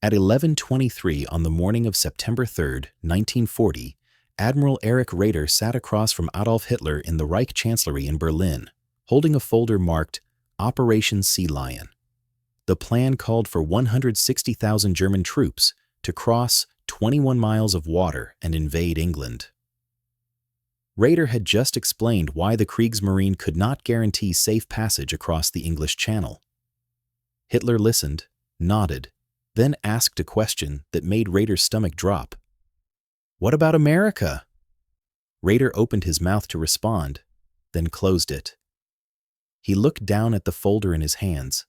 At 11:23 on the morning of September 3, 1940, Admiral Erich Raeder sat across from Adolf Hitler in the Reich Chancellery in Berlin, holding a folder marked Operation Sea Lion. The plan called for 160,000 German troops to cross 21 miles of water and invade England. Raeder had just explained why the Kriegsmarine could not guarantee safe passage across the English Channel. Hitler listened, nodded, then asked a question that made Raeder's stomach drop. "What about America?" Raeder opened his mouth to respond, then closed it. He looked down at the folder in his hands.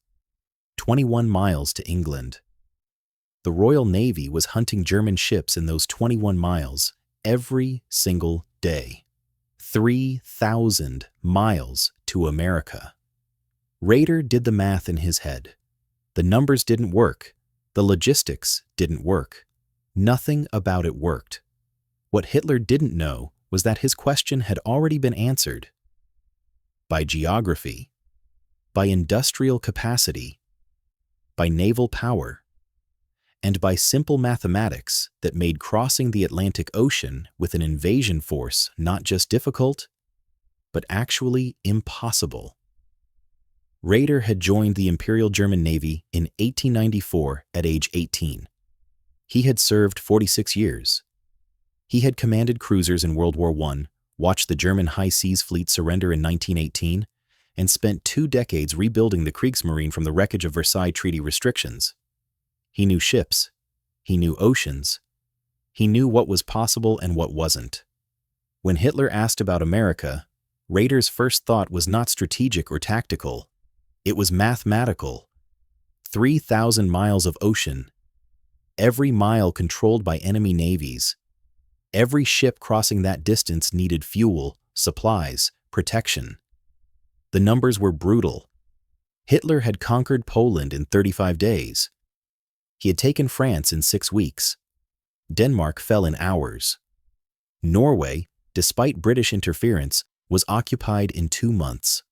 21 miles to England. The Royal Navy was hunting German ships in those 21 miles every single day. 3,000 miles to America. Raeder did the math in his head. The numbers didn't work. The logistics didn't work. Nothing about it worked. What Hitler didn't know was that his question had already been answered. By geography, by industrial capacity, by naval power, and by simple mathematics that made crossing the Atlantic Ocean with an invasion force not just difficult, but actually impossible. Raeder had joined the Imperial German Navy in 1894 at age 18. He had served 46 years. He had commanded cruisers in World War I, watched the German High Seas Fleet surrender in 1918, and spent 2 decades rebuilding the Kriegsmarine from the wreckage of Versailles Treaty restrictions. He knew ships. He knew oceans. He knew what was possible and what wasn't. When Hitler asked about America, Raeder's first thought was not strategic or tactical. It was mathematical. 3,000 miles of ocean. Every mile controlled by enemy navies. Every ship crossing that distance needed fuel, supplies, protection. The numbers were brutal. Hitler had conquered Poland in 35 days. He had taken France in 6 weeks. Denmark fell in hours. Norway, despite British interference, was occupied in 2 months.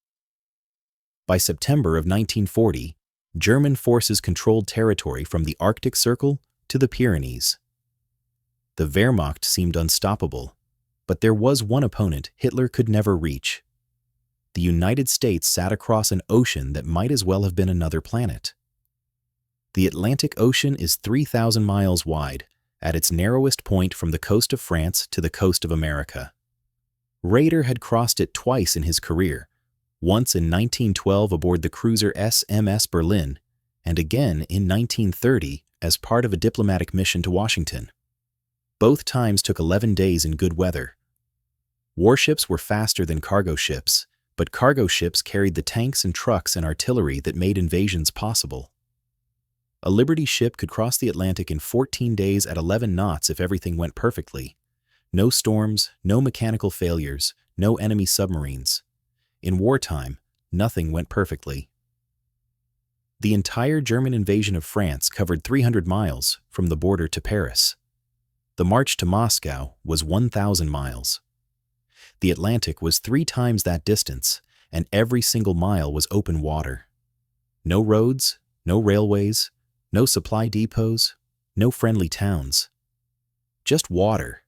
By September of 1940, German forces controlled territory from the Arctic Circle to the Pyrenees. The Wehrmacht seemed unstoppable, but there was one opponent Hitler could never reach. The United States sat across an ocean that might as well have been another planet. The Atlantic Ocean is 3,000 miles wide, at its narrowest point from the coast of France to the coast of America. Raeder had crossed it twice in his career, once in 1912 aboard the cruiser SMS Berlin, and again in 1930 as part of a diplomatic mission to Washington. Both times took 11 days in good weather. Warships were faster than cargo ships, but cargo ships carried the tanks and trucks and artillery that made invasions possible. A Liberty ship could cross the Atlantic in 14 days at 11 knots if everything went perfectly. No storms, no mechanical failures, no enemy submarines. In wartime, nothing went perfectly. The entire German invasion of France covered 300 miles from the border to Paris. The march to Moscow was 1,000 miles. The Atlantic was 3 times that distance, and every single mile was open water. No roads, no railways, no supply depots, no friendly towns. Just water.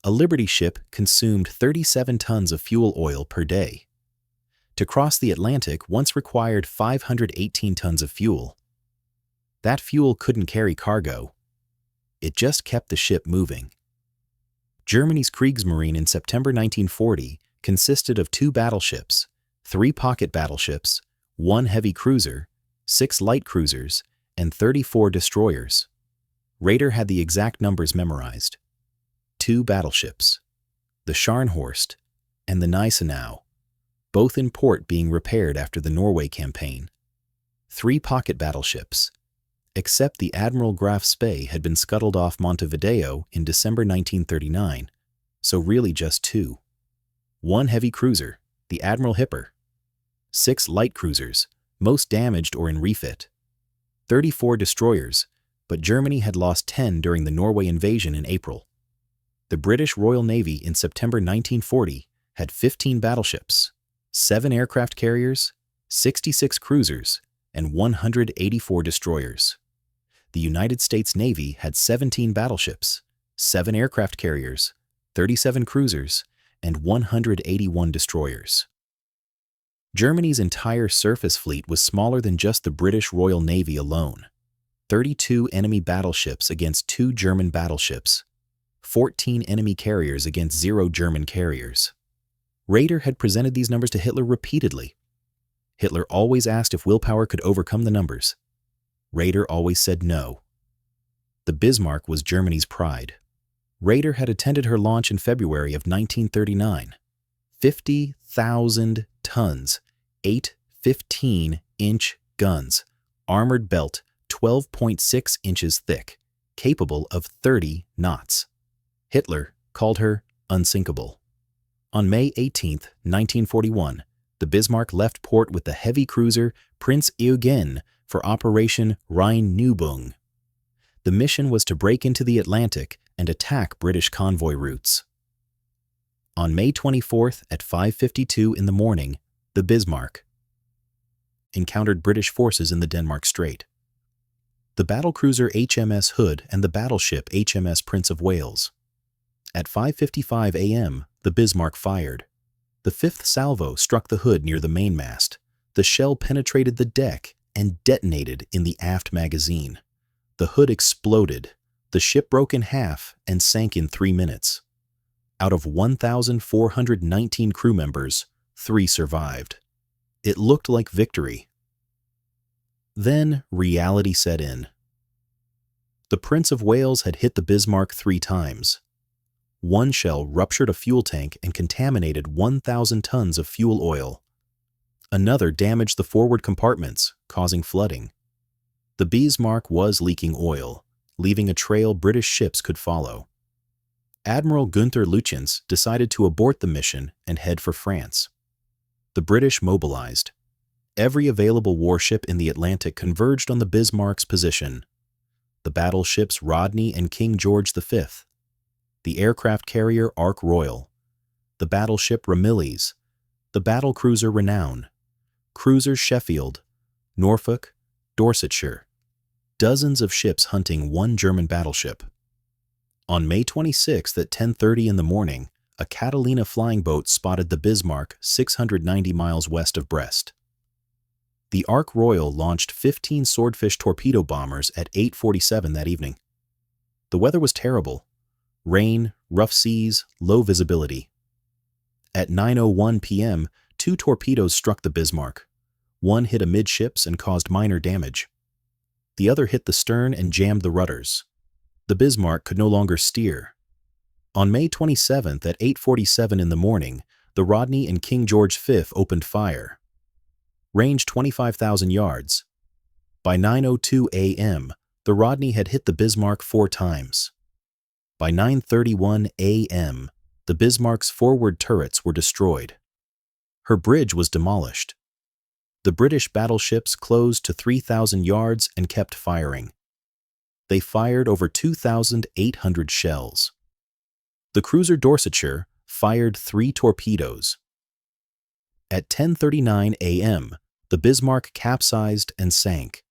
A Liberty ship consumed 37 tons of fuel oil per day. To cross the Atlantic once required 518 tons of fuel. That fuel couldn't carry cargo. It just kept the ship moving. Germany's Kriegsmarine in September 1940 consisted of 2 battleships, 3 pocket battleships, 1 heavy cruiser, 6 light cruisers, and 34 destroyers. Raeder had the exact numbers memorized. 2 battleships, the Scharnhorst and the Gneisenau, both in port being repaired after the Norway campaign. 3 pocket battleships, except the Admiral Graf Spee had been scuttled off Montevideo in December 1939, so really just 2. 1 heavy cruiser, the Admiral Hipper. 6 light cruisers, most damaged or in refit. 34 destroyers, but Germany had lost 10 during the Norway invasion in April. The British Royal Navy in September 1940 had 15 battleships, 7 aircraft carriers, 66 cruisers, and 184 destroyers. The United States Navy had 17 battleships, 7 aircraft carriers, 37 cruisers, and 181 destroyers. Germany's entire surface fleet was smaller than just the British Royal Navy alone. 32 enemy battleships against 2 German battleships, 14 enemy carriers against 0 German carriers. Raeder had presented these numbers to Hitler repeatedly. Hitler always asked if willpower could overcome the numbers. Raeder always said no. The Bismarck was Germany's pride. Raeder had attended her launch in February of 1939. 50,000 tons, 8 15-inch guns, armored belt 12.6 inches thick, capable of 30 knots. Hitler called her unsinkable. On May 18, 1941, the Bismarck left port with the heavy cruiser Prinz Eugen for Operation Rhein-Neuübung. The mission was to break into the Atlantic and attack British convoy routes. On May 24 at 5:52 in the morning, the Bismarck encountered British forces in the Denmark Strait. The battlecruiser HMS Hood and the battleship HMS Prince of Wales. At 5:55 a.m., the Bismarck fired. The fifth salvo struck the Hood near the mainmast. The shell penetrated the deck and detonated in the aft magazine. The Hood exploded. The ship broke in half and sank in 3 minutes. Out of 1,419 crew members, 3 survived. It looked like victory. Then reality set in. The Prince of Wales had hit the Bismarck 3 times. One shell ruptured a fuel tank and contaminated 1,000 tons of fuel oil. Another damaged the forward compartments, causing flooding. The Bismarck was leaking oil, leaving a trail British ships could follow. Admiral Günther Lütjens decided to abort the mission and head for France. The British mobilized. Every available warship in the Atlantic converged on the Bismarck's position. The battleships Rodney and King George V, the aircraft carrier Ark Royal, the battleship Ramillies, the battlecruiser Renown, cruisers Sheffield, Norfolk, Dorsetshire, dozens of ships hunting one German battleship. On May 26 at 10:30 in the morning, a Catalina flying boat spotted the Bismarck 690 miles west of Brest. The Ark Royal launched 15 Swordfish torpedo bombers at 8:47 that evening. The weather was terrible. Rain, rough seas, low visibility. At 9:01 p.m., 2 torpedoes struck the Bismarck. One hit amidships and caused minor damage. The other hit the stern and jammed the rudders. The Bismarck could no longer steer. On May 27 at 8:47 in the morning, the Rodney and King George V opened fire. Range 25,000 yards. By 9:02 a.m., the Rodney had hit the Bismarck 4 times. By 9:31 a.m., the Bismarck's forward turrets were destroyed. Her bridge was demolished. The British battleships closed to 3,000 yards and kept firing. They fired over 2,800 shells. The cruiser Dorsetshire fired 3 torpedoes. At 10:39 a.m., the Bismarck capsized and sank.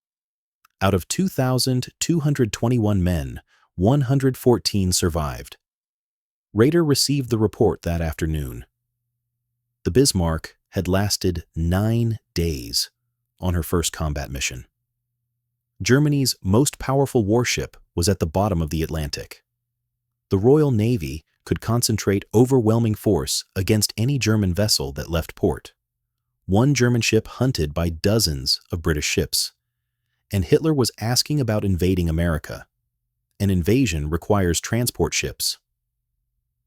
Out of 2,221 men, 114 survived. Raeder received the report that afternoon. The Bismarck had lasted 9 days on her first combat mission. Germany's most powerful warship was at the bottom of the Atlantic. The Royal Navy could concentrate overwhelming force against any German vessel that left port. One German ship hunted by dozens of British ships. And Hitler was asking about invading America. An invasion requires transport ships.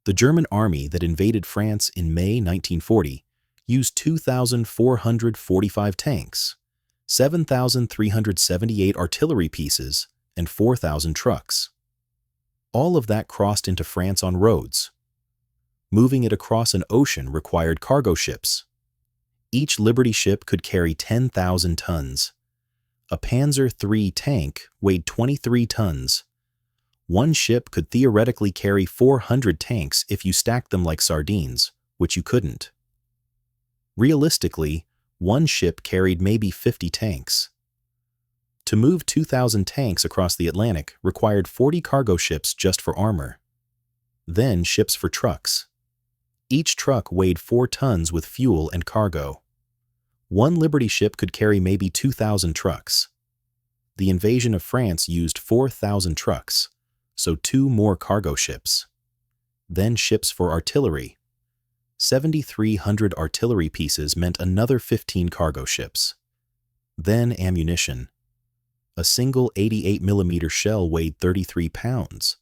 The German army that invaded France in May 1940 used 2,445 tanks, 7,378 artillery pieces, and 4,000 trucks. All of that crossed into France on roads. Moving it across an ocean required cargo ships. Each Liberty ship could carry 10,000 tons. A Panzer III tank weighed 23 tons. One ship could theoretically carry 400 tanks if you stacked them like sardines, which you couldn't. Realistically, one ship carried maybe 50 tanks. To move 2,000 tanks across the Atlantic required 40 cargo ships just for armor. Then ships for trucks. Each truck weighed 4 tons with fuel and cargo. One Liberty ship could carry maybe 2,000 trucks. The invasion of France used 4,000 trucks, so 2 more cargo ships. Then ships for artillery. 7,300 artillery pieces meant another 15 cargo ships. Then ammunition. A single 88mm shell weighed 33 pounds.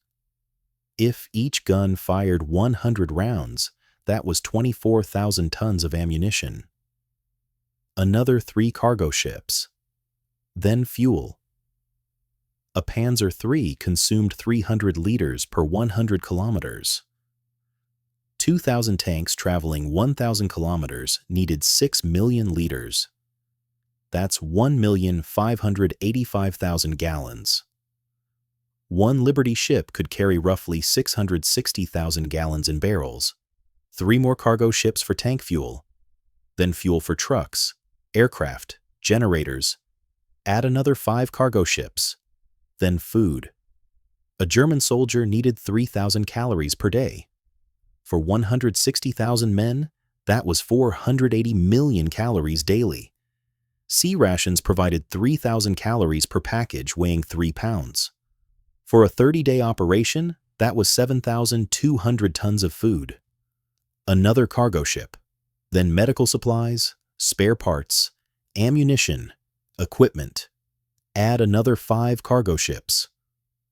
If each gun fired 100 rounds, that was 24,000 tons of ammunition. Another 3 cargo ships. Then fuel. A Panzer III consumed 300 liters per 100 kilometers. 2,000 tanks traveling 1,000 kilometers needed 6 million liters. That's 1,585,000 gallons. One Liberty ship could carry roughly 660,000 gallons in barrels. 3 more cargo ships for tank fuel. Then fuel for trucks, aircraft, generators. Add another 5 cargo ships. Then food. A German soldier needed 3,000 calories per day. For 160,000 men, that was 480 million calories daily. Sea rations provided 3,000 calories per package weighing 3 pounds. For a 30-day operation, that was 7,200 tons of food. Another cargo ship. Then medical supplies, spare parts, ammunition, equipment. Add another 5 cargo ships.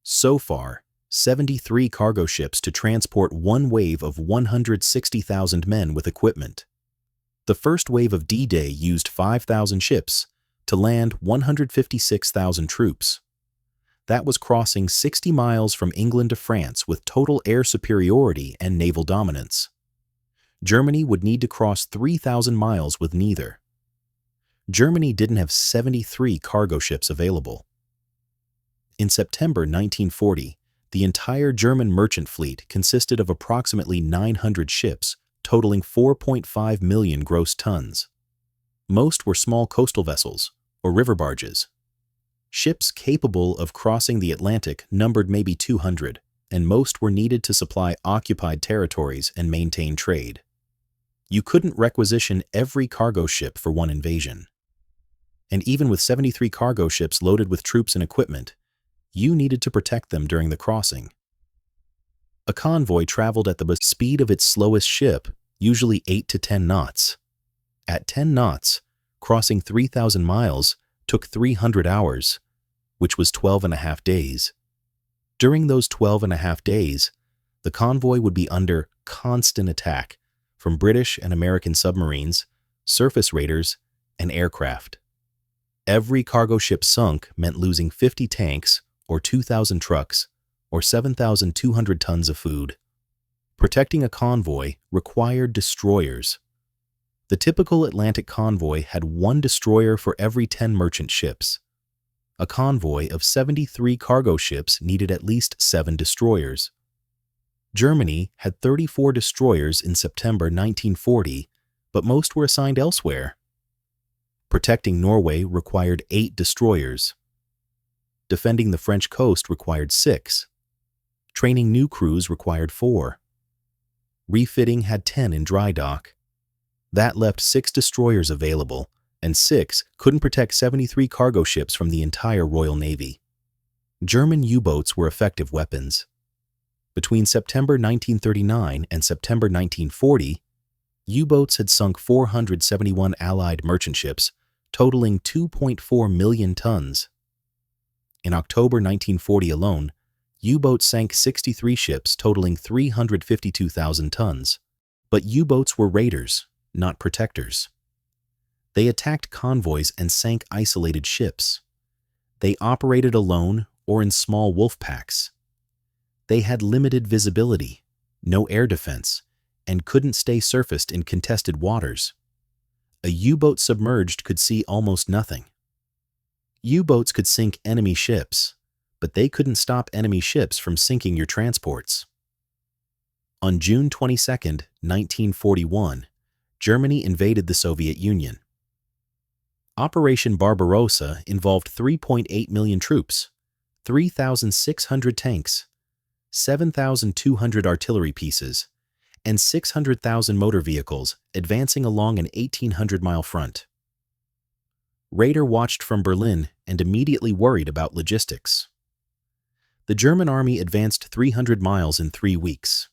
So far, 73 cargo ships to transport one wave of 160,000 men with equipment. The first wave of D-Day used 5,000 ships to land 156,000 troops. That was crossing 60 miles from England to France with total air superiority and naval dominance. Germany would need to cross 3,000 miles with neither. Germany didn't have 73 cargo ships available. In September 1940, the entire German merchant fleet consisted of approximately 900 ships, totaling 4.5 million gross tons. Most were small coastal vessels, or river barges. Ships capable of crossing the Atlantic numbered maybe 200, and most were needed to supply occupied territories and maintain trade. You couldn't requisition every cargo ship for one invasion. And even with 73 cargo ships loaded with troops and equipment, you needed to protect them during the crossing. A convoy traveled at the speed of its slowest ship, usually 8 to 10 knots. At 10 knots, crossing 3,000 miles took 300 hours, which was 12.5 days. During those 12.5 days, the convoy would be under constant attack from British and American submarines, surface raiders, and aircraft. Every cargo ship sunk meant losing 50 tanks, or 2,000 trucks, or 7,200 tons of food. Protecting a convoy required destroyers. The typical Atlantic convoy had 1 destroyer for every 10 merchant ships. A convoy of 73 cargo ships needed at least 7 destroyers. Germany had 34 destroyers in September 1940, but most were assigned elsewhere. Protecting Norway required 8 destroyers. Defending the French coast required 6. Training new crews required 4. Refitting had 10 in dry dock. That left 6 destroyers available, and 6 couldn't protect 73 cargo ships from the entire Royal Navy. German U-boats were effective weapons. Between September 1939 and September 1940, U-boats had sunk 471 Allied merchant ships, totaling 2.4 million tons. In October 1940 alone, U-boats sank 63 ships totaling 352,000 tons. But U-boats were raiders, not protectors. They attacked convoys and sank isolated ships. They operated alone or in small wolf packs. They had limited visibility, no air defense, and couldn't stay surfaced in contested waters. A U-boat submerged could see almost nothing. U-boats could sink enemy ships, but they couldn't stop enemy ships from sinking your transports. On June 22, 1941, Germany invaded the Soviet Union. Operation Barbarossa involved 3.8 million troops, 3,600 tanks, 7,200 artillery pieces, and 600,000 motor vehicles advancing along an 1,800-mile front. Raeder watched from Berlin and immediately worried about logistics. The German army advanced 300 miles in 3 weeks.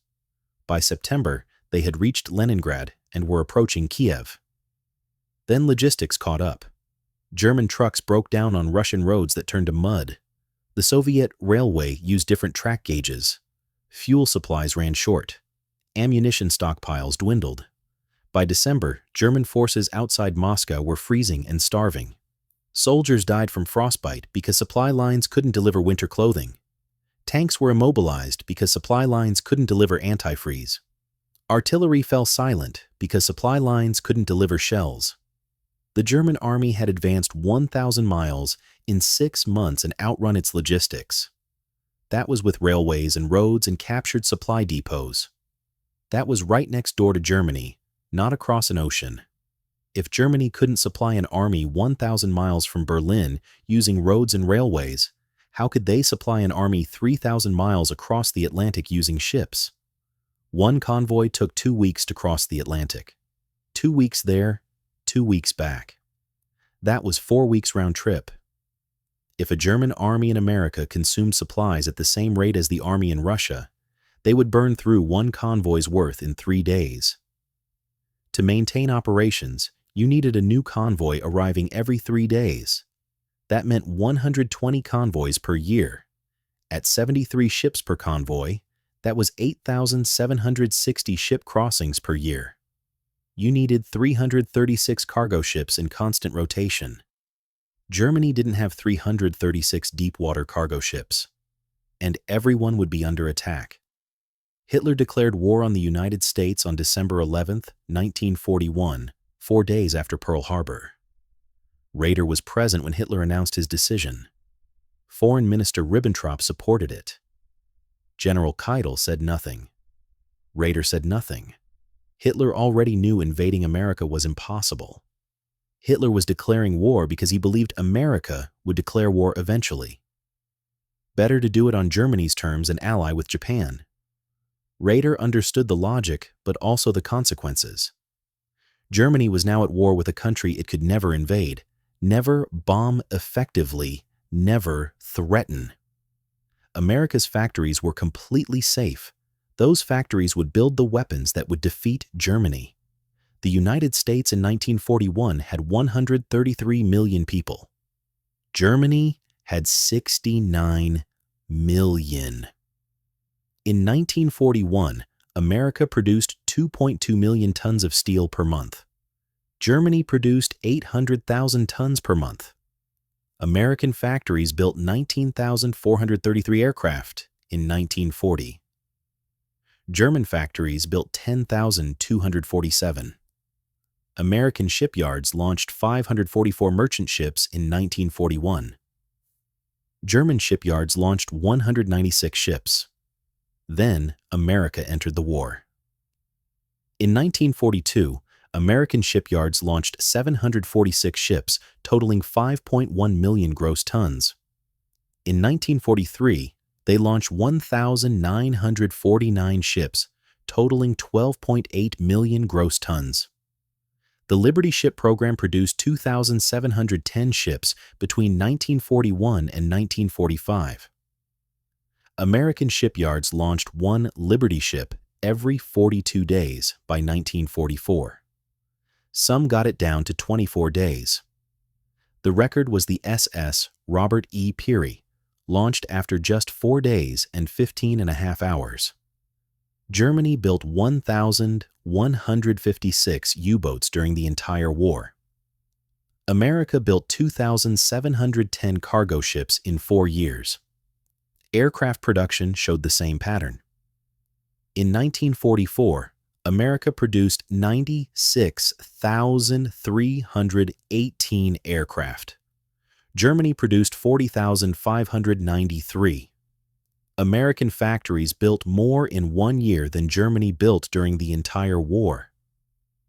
By September, they had reached Leningrad and were approaching Kiev. Then logistics caught up. German trucks broke down on Russian roads that turned to mud. The Soviet railway used different track gauges. Fuel supplies ran short. Ammunition stockpiles dwindled. By December, German forces outside Moscow were freezing and starving. Soldiers died from frostbite because supply lines couldn't deliver winter clothing. Tanks were immobilized because supply lines couldn't deliver antifreeze. Artillery fell silent because supply lines couldn't deliver shells. The German army had advanced 1,000 miles in 6 months and outrun its logistics. That was with railways and roads and captured supply depots. That was right next door to Germany, not across an ocean. If Germany couldn't supply an army 1,000 miles from Berlin using roads and railways, how could they supply an army 3,000 miles across the Atlantic using ships? One convoy took 2 weeks to cross the Atlantic. 2 weeks there, 2 weeks back. That was 4 weeks round trip. If a German army in America consumed supplies at the same rate as the army in Russia, they would burn through one convoy's worth in 3 days. To maintain operations, you needed a new convoy arriving every 3 days. That meant 120 convoys per year. At 73 ships per convoy, that was 8,760 ship crossings per year. You needed 336 cargo ships in constant rotation. Germany didn't have 336 deep-water cargo ships, and everyone would be under attack. Hitler declared war on the United States on December 11, 1941, 4 days after Pearl Harbor. Raeder was present when Hitler announced his decision. Foreign Minister Ribbentrop supported it. General Keitel said nothing. Raeder said nothing. Hitler already knew invading America was impossible. Hitler was declaring war because he believed America would declare war eventually. Better to do it on Germany's terms and ally with Japan. Raeder understood the logic, but also the consequences. Germany was now at war with a country it could never invade, never bomb effectively, never threaten. America's factories were completely safe. Those factories would build the weapons that would defeat Germany. The United States in 1941 had 133 million people. Germany had 69 million. In 1941, America produced 2.2 million tons of steel per month. Germany produced 800,000 tons per month. American factories built 19,433 aircraft in 1940. German factories built 10,247. American shipyards launched 544 merchant ships in 1941. German shipyards launched 196 ships. Then, America entered the war. In 1942, American shipyards launched 746 ships, totaling 5.1 million gross tons. In 1943, they launched 1,949 ships, totaling 12.8 million gross tons. The Liberty ship program produced 2,710 ships between 1941 and 1945. American shipyards launched 1 Liberty ship every 42 days by 1944. Some got it down to 24 days. The record was the SS Robert E. Peary, launched after just 4 days and 15.5 hours. Germany built 1,156 U-boats during the entire war. America built 2,710 cargo ships in 4 years. Aircraft production showed the same pattern. In 1944, America produced 96,318 aircraft. Germany produced 40,593. American factories built more in 1 year than Germany built during the entire war.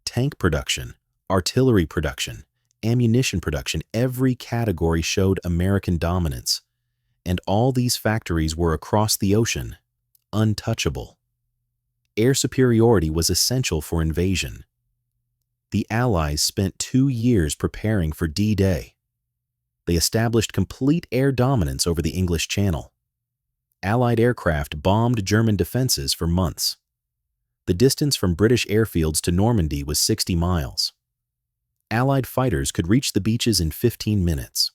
Tank production, artillery production, ammunition production, every category showed American dominance. And all these factories were across the ocean, untouchable. Air superiority was essential for invasion. The Allies spent 2 years preparing for D-Day. They established complete air dominance over the English Channel. Allied aircraft bombed German defenses for months. The distance from British airfields to Normandy was 60 miles. Allied fighters could reach the beaches in 15 minutes.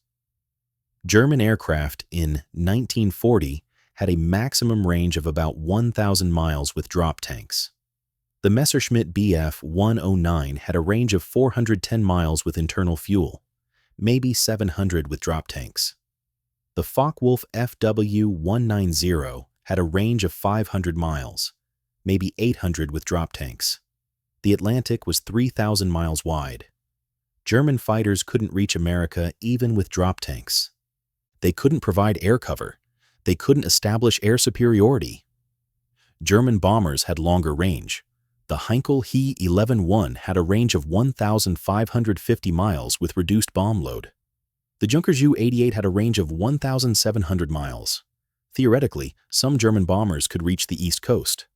German aircraft in 1940 had a maximum range of about 1,000 miles with drop tanks. The Messerschmitt Bf 109 had a range of 410 miles with internal fuel, maybe 700 with drop tanks. The Focke-Wulf FW 190 had a range of 500 miles, maybe 800 with drop tanks. The Atlantic was 3,000 miles wide. German fighters couldn't reach America even with drop tanks. They couldn't provide air cover. They couldn't establish air superiority. German bombers had longer range. The Heinkel He 11-1 had a range of 1,550 miles with reduced bomb load. The Junkers Ju-88 had a range of 1,700 miles. Theoretically, some German bombers could reach the East Coast.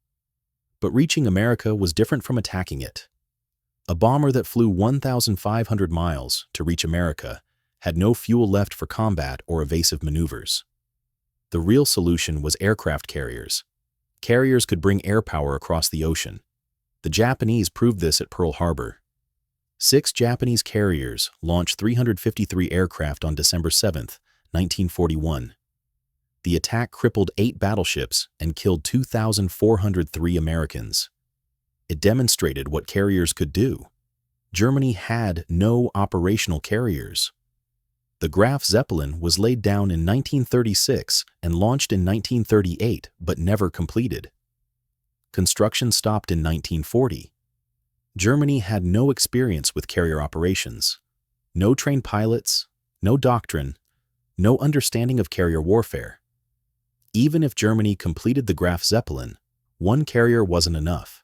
But reaching America was different from attacking it. A bomber that flew 1,500 miles to reach America had no fuel left for combat or evasive maneuvers. The real solution was aircraft carriers. Carriers could bring air power across the ocean. The Japanese proved this at Pearl Harbor. 6 Japanese carriers launched 353 aircraft on December 7, 1941. The attack crippled 8 battleships and killed 2,403 Americans. It demonstrated what carriers could do. Germany had no operational carriers. The Graf Zeppelin was laid down in 1936 and launched in 1938, but never completed. Construction stopped in 1940. Germany had no experience with carrier operations, no trained pilots, no doctrine, no understanding of carrier warfare. Even if Germany completed the Graf Zeppelin, 1 carrier wasn't enough.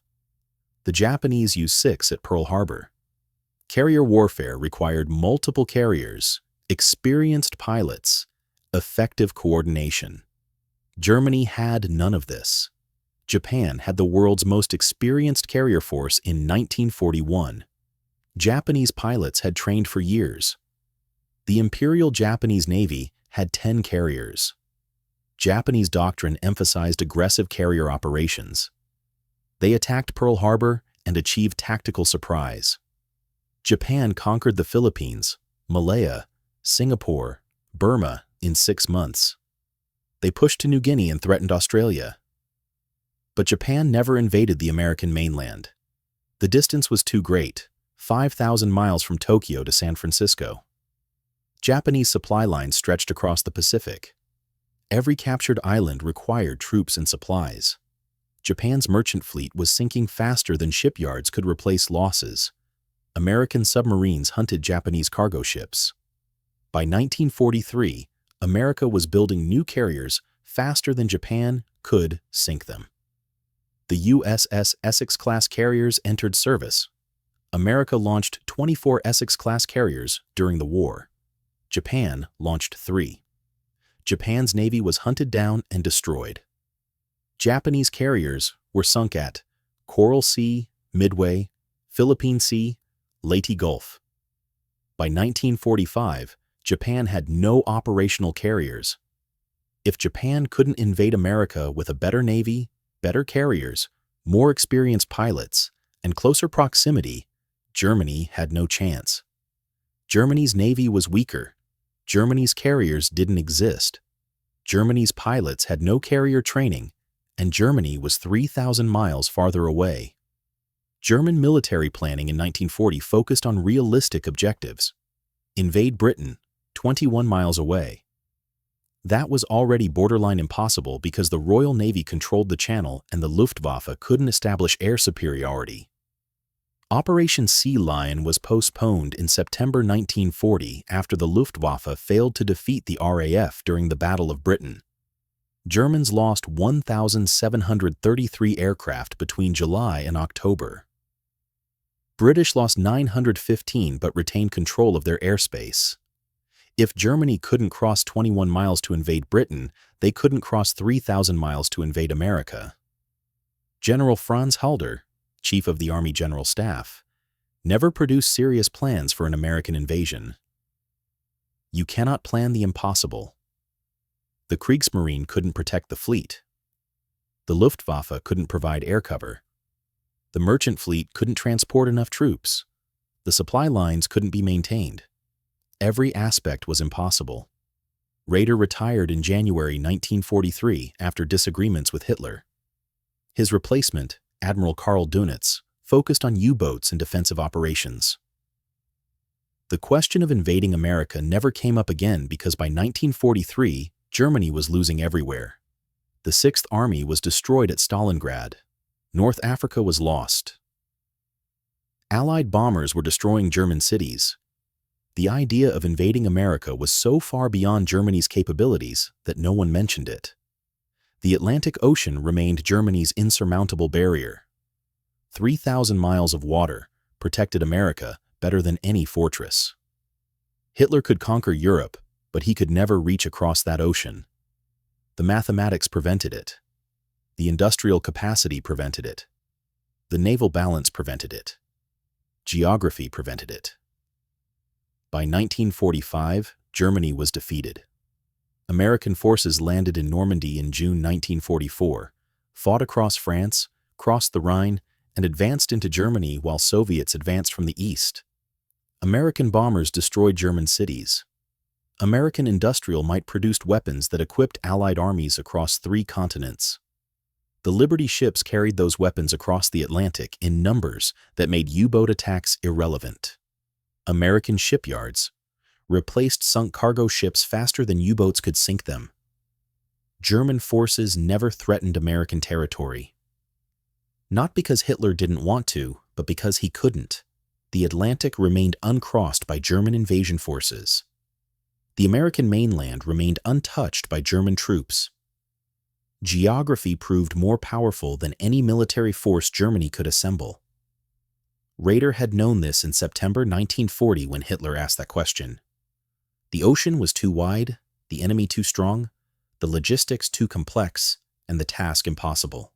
The Japanese used 6 at Pearl Harbor. Carrier warfare required multiple carriers, experienced pilots, effective coordination. Germany had none of this. Japan had the world's most experienced carrier force in 1941. Japanese pilots had trained for years. The Imperial Japanese Navy had 10 carriers. Japanese doctrine emphasized aggressive carrier operations. They attacked Pearl Harbor and achieved tactical surprise. Japan conquered the Philippines, Malaya, Singapore, Burma in 6 months. They pushed to New Guinea and threatened Australia. But Japan never invaded the American mainland. The distance was too great, 5,000 miles from Tokyo to San Francisco. Japanese supply lines stretched across the Pacific. Every captured island required troops and supplies. Japan's merchant fleet was sinking faster than shipyards could replace losses. American submarines hunted Japanese cargo ships. By 1943, America was building new carriers faster than Japan could sink them. The USS Essex-class carriers entered service. America launched 24 Essex-class carriers during the war. Japan launched 3. Japan's navy was hunted down and destroyed. Japanese carriers were sunk at Coral Sea, Midway, Philippine Sea, Leyte Gulf. By 1945, Japan had no operational carriers. If Japan couldn't invade America with a better navy, better carriers, more experienced pilots, and closer proximity, Germany had no chance. Germany's navy was weaker. Germany's carriers didn't exist. Germany's pilots had no carrier training, and Germany was 3,000 miles farther away. German military planning in 1940 focused on realistic objectives. Invade Britain, 21 miles away. That was already borderline impossible because the Royal Navy controlled the channel and the Luftwaffe couldn't establish air superiority. Operation Sea Lion was postponed in September 1940 after the Luftwaffe failed to defeat the RAF during the Battle of Britain. Germans lost 1,733 aircraft between July and October. British lost 915 but retained control of their airspace. If Germany couldn't cross 21 miles to invade Britain, they couldn't cross 3,000 miles to invade America. General Franz Halder, chief of the Army General Staff, never produced serious plans for an American invasion. You cannot plan the impossible. The Kriegsmarine couldn't protect the fleet. The Luftwaffe couldn't provide air cover. The merchant fleet couldn't transport enough troops. The supply lines couldn't be maintained. Every aspect was impossible. Raeder retired in January 1943 after disagreements with Hitler. His replacement, Admiral Karl Dönitz, focused on U-boats and defensive operations. The question of invading America never came up again because by 1943, Germany was losing everywhere. The Sixth Army was destroyed at Stalingrad. North Africa was lost. Allied bombers were destroying German cities. The idea of invading America was so far beyond Germany's capabilities that no one mentioned it. The Atlantic Ocean remained Germany's insurmountable barrier. 3,000 miles of water protected America better than any fortress. Hitler could conquer Europe, but he could never reach across that ocean. The mathematics prevented it. The industrial capacity prevented it. The naval balance prevented it. Geography prevented it. By 1945, Germany was defeated. American forces landed in Normandy in June 1944, fought across France, crossed the Rhine, and advanced into Germany while Soviets advanced from the east. American bombers destroyed German cities. American industrial might produced weapons that equipped Allied armies across 3 continents. The Liberty ships carried those weapons across the Atlantic in numbers that made U-boat attacks irrelevant. American shipyards replaced sunk cargo ships faster than U-boats could sink them. German forces never threatened American territory. Not because Hitler didn't want to, but because he couldn't. The Atlantic remained uncrossed by German invasion forces. The American mainland remained untouched by German troops. Geography proved more powerful than any military force Germany could assemble. Raeder had known this in September 1940 when Hitler asked that question. The ocean was too wide, the enemy too strong, the logistics too complex, and the task impossible.